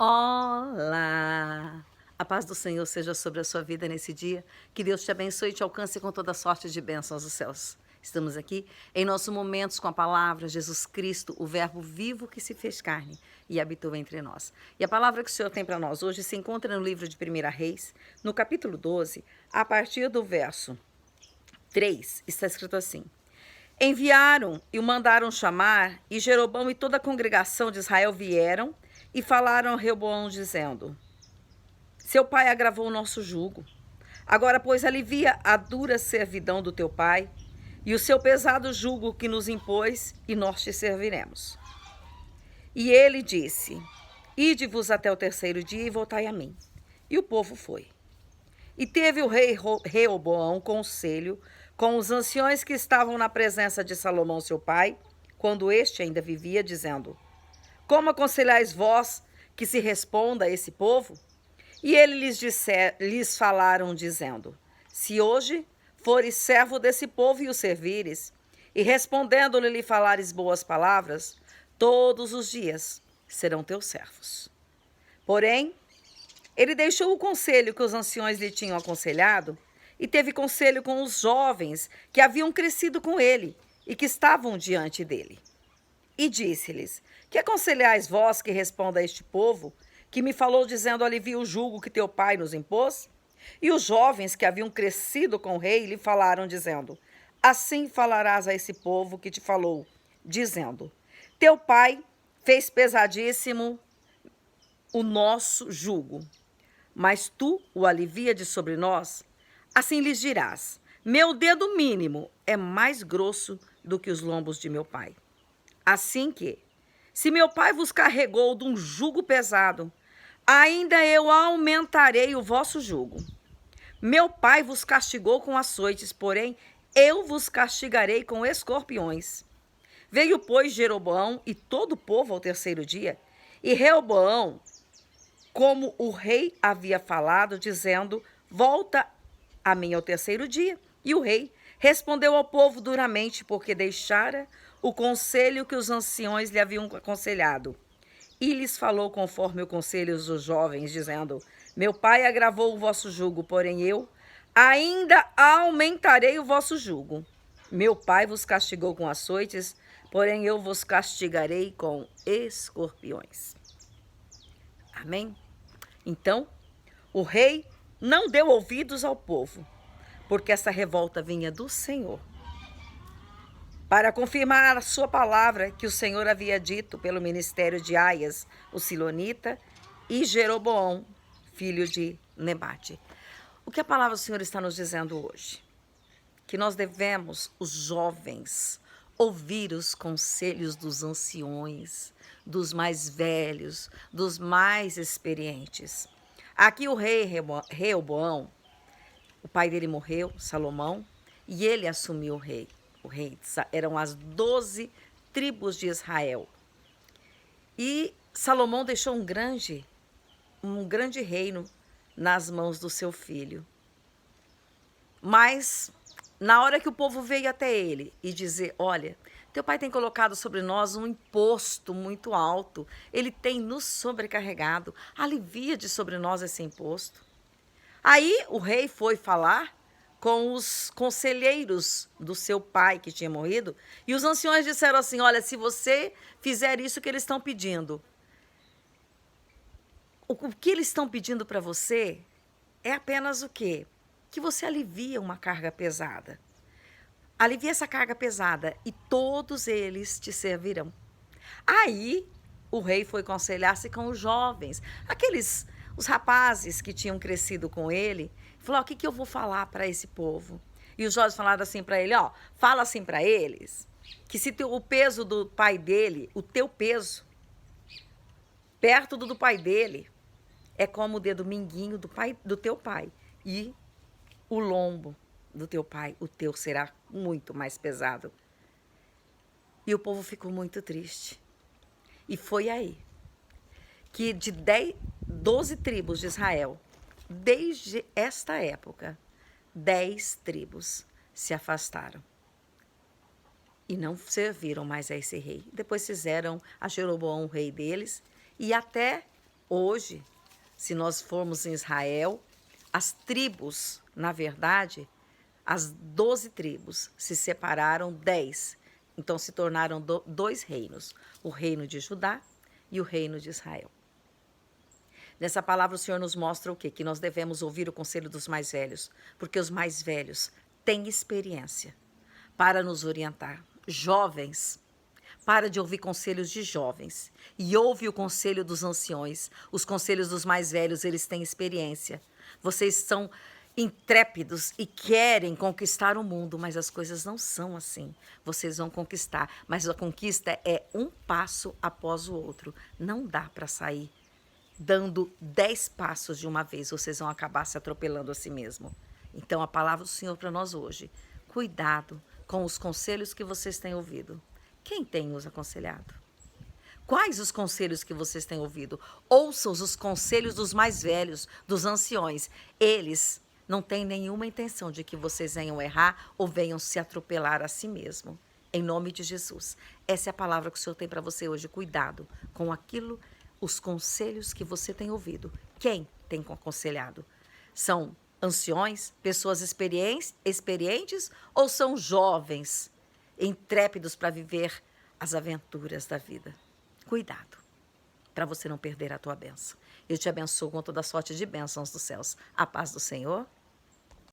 Olá! A paz do Senhor seja sobre a sua vida nesse dia. Que Deus te abençoe e te alcance com toda sorte de bênçãos dos céus. Estamos aqui em nossos momentos com a palavra Jesus Cristo, o Verbo vivo que se fez carne e habitou entre nós. E a palavra que o Senhor tem para nós hoje se encontra no livro de 1 Reis, no capítulo 12, a partir do verso 3, está escrito assim: Enviaram e o mandaram chamar, e Jeroboão e toda a congregação de Israel vieram e falaram a Reoboão, dizendo: Seu pai agravou o nosso jugo. Agora, pois, alivia a dura servidão do teu pai e o seu pesado jugo que nos impôs, e nós te serviremos. E ele disse: Ide-vos até o terceiro dia e voltai a mim. E o povo foi. E teve o rei Reoboão conselho com os anciões que estavam na presença de Salomão, seu pai, quando este ainda vivia, dizendo: Como aconselhais vós que se responda a esse povo? E ele lhes falaram, dizendo: Se hoje fores servo desse povo e o servires, e respondendo-lhe lhe falares boas palavras, todos os dias serão teus servos. Porém, ele deixou o conselho que os anciões lhe tinham aconselhado, e teve conselho com os jovens que haviam crescido com ele e que estavam diante dele. E disse-lhes: Que aconselhais vós que responda a este povo, que me falou dizendo: Alivia o jugo que teu pai nos impôs? E os jovens que haviam crescido com o rei lhe falaram, dizendo: Assim falarás a esse povo que te falou, dizendo: Teu pai fez pesadíssimo o nosso jugo, mas tu o alivia de sobre nós. Assim lhes dirás: Meu dedo mínimo é mais grosso do que os lombos de meu pai. Assim que, se meu pai vos carregou de um jugo pesado, ainda eu aumentarei o vosso jugo. Meu pai vos castigou com açoites, porém eu vos castigarei com escorpiões. Veio, pois, Jeroboão e todo o povo ao terceiro dia, e Reoboão, como o rei havia falado, dizendo: Volta a mim ao terceiro dia. E o rei respondeu ao povo duramente, porque deixara o conselho que os anciões lhe haviam aconselhado. E lhes falou conforme o conselho dos jovens, dizendo: Meu pai agravou o vosso jugo, porém eu ainda aumentarei o vosso jugo. Meu pai vos castigou com açoites, porém eu vos castigarei com escorpiões. Amém? Então, o rei não deu ouvidos ao povo, porque essa revolta vinha do Senhor, para confirmar a sua palavra que o Senhor havia dito pelo ministério de Aias, o Silonita, e Jeroboão, filho de Nebate. O que a palavra do Senhor está nos dizendo hoje? Que nós devemos, os jovens, ouvir os conselhos dos anciões, dos mais velhos, dos mais experientes. Aqui o rei Reoboão, o pai dele morreu, Salomão, e ele assumiu o rei. Eram as 12 tribos de Israel. E Salomão deixou um grande reino nas mãos do seu filho. Mas, na hora que o povo veio até ele e dizer: Olha, teu pai tem colocado sobre nós um imposto muito alto, ele tem nos sobrecarregado, alivia de sobre nós esse imposto. Aí o rei foi falar com os conselheiros do seu pai que tinha morrido, e os anciões disseram assim: Olha, se você fizer isso que eles estão pedindo, o que eles estão pedindo para você é apenas o quê? Que você alivia uma carga pesada. Alivia essa carga pesada e todos eles te servirão. Aí o rei foi aconselhar-se com os jovens, os rapazes que tinham crescido com ele. Falou: O que eu vou falar para esse povo? E os jovens falaram assim para ele: Fala assim para eles, que se o peso do pai dele, o teu peso, perto do pai dele, é como o dedo minguinho do teu pai. E o lombo do teu pai, o teu será muito mais pesado. E o povo ficou muito triste. E foi aí que de 12 tribos de Israel, desde esta época, 10 tribos se afastaram e não serviram mais a esse rei. Depois fizeram a Jeroboão o rei deles, e até Hoje, se nós formos em Israel, as tribos, na verdade, as 12 tribos se separaram 10. Então se tornaram dois reinos, o reino de Judá e o reino de Israel. Nessa palavra o Senhor nos mostra o quê? Que nós devemos ouvir o conselho dos mais velhos, porque os mais velhos têm experiência para nos orientar. Jovens, para de ouvir conselhos de jovens e ouve o conselho dos anciões. Os conselhos dos mais velhos, eles têm experiência. Vocês são intrépidos e querem conquistar o mundo, mas as coisas não são assim. Vocês vão conquistar, mas a conquista é um passo após o outro. Não dá para sair dando 10 passos de uma vez, vocês vão acabar se atropelando a si mesmo. Então, a palavra do Senhor para nós hoje: cuidado com os conselhos que vocês têm ouvido. Quem tem os aconselhado? Quais os conselhos que vocês têm ouvido? Ouçam os conselhos dos mais velhos, dos anciões. Eles não têm nenhuma intenção de que vocês venham errar ou venham se atropelar a si mesmo. Em nome de Jesus. Essa é a palavra que o Senhor tem para você hoje. Cuidado com aquilo, os conselhos que você tem ouvido. Quem tem aconselhado? São anciões, pessoas experientes ou são jovens, intrépidos para viver as aventuras da vida? Cuidado, para você não perder a tua bênção. Eu te abençoo com toda sorte de bênçãos dos céus. A paz do Senhor